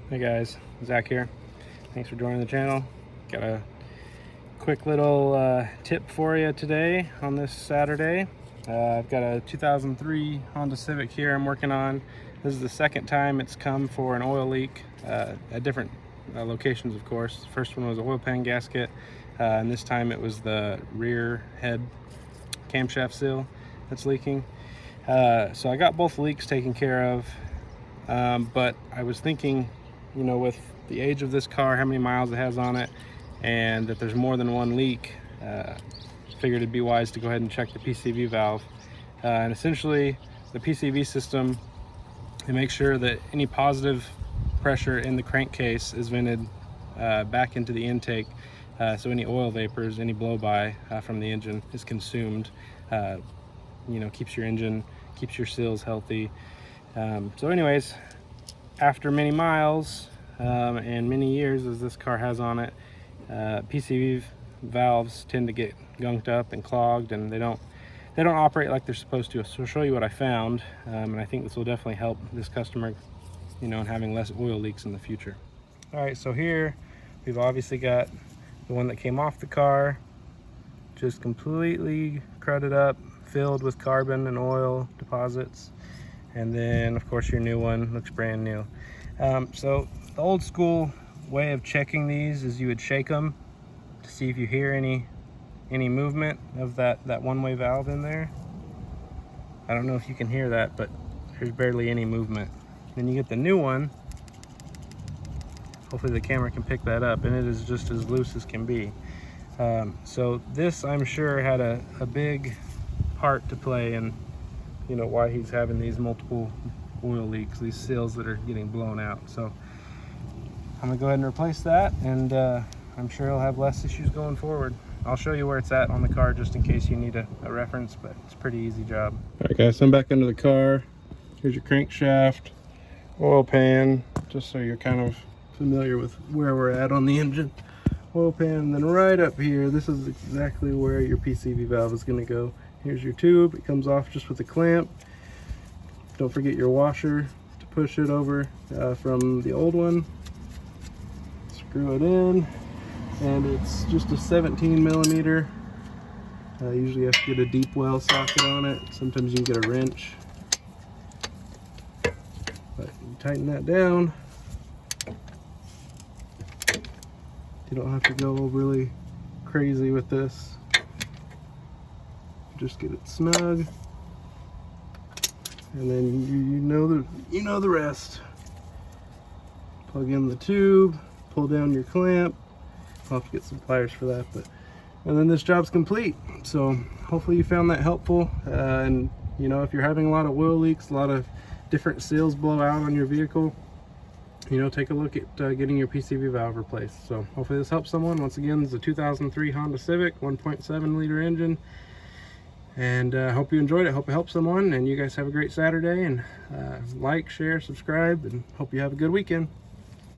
Hey guys, Zach here. Thanks for joining the channel. Got a quick little tip for you today on this Saturday. I've got a 2003 Honda Civic here I'm working on. This is the second time it's come for an oil leak at different locations, of course. The first one was an oil pan gasket, and this time it was the rear head camshaft seal that's leaking. So I got both leaks taken care of, but I was thinking, you know, with the age of this car, how many miles it has on it, and that there's more than one leak, figured it'd be wise to go ahead and check the PCV valve. And essentially the PCV system, it makes sure that any positive pressure in the crankcase is vented back into the intake, so any oil vapors, any blow-by from the engine is consumed. You know, keeps your engine, keeps your seals healthy. So anyways, after many miles and many years as this car has on it, PCV valves tend to get gunked up and clogged, and they don't operate like they're supposed to. So I'll show you what I found, and I think this will definitely help this customer, you know, in having less oil leaks in the future. All right, so here we've obviously got the one that came off the car, just completely crudded up, filled with carbon and oil deposits. And then of course your new one looks brand new. So the old school way of checking these is you would shake them to see if you hear any movement of that one-way valve in there. I don't know if you can hear that, but there's barely any movement. Then you get the new one. Hopefully the camera can pick that up, and it is just as loose as can be. So this, I'm sure, had a big part to play in, you know, why he's having these multiple oil leaks, these seals that are getting blown out. So I'm gonna go ahead and replace that, and I'm sure he'll have less issues going forward. I'll show you where it's at on the car just in case you need a reference, but it's a pretty easy job. All right guys, so I'm back under the car. Here's your crankshaft, oil pan, just so you're kind of familiar with where we're at on the engine. Oil pan, and then right up here, this is exactly where your PCV valve is gonna go. Here's your tube. It comes off just with a clamp. Don't forget your washer to push it over from the old one. Screw it in, and it's just a 17 millimeter. Usually you have to get a deep well socket on it. Sometimes you can get a wrench. But you tighten that down. You don't have to go really crazy with this. Just get it snug, and then you know the rest. Plug in the tube, pull down your clamp. I'll have to get some pliers for that, and then this job's complete. So hopefully you found that helpful. And you know, if you're having a lot of oil leaks, a lot of different seals blow out on your vehicle, you know, take a look at getting your PCV valve replaced. So hopefully this helps someone. Once again, this is a 2003 Honda Civic, 1.7 liter engine. And I hope you enjoyed it. Hope it helped someone, and you guys have a great Saturday, and like, share, subscribe, and hope you have a good weekend.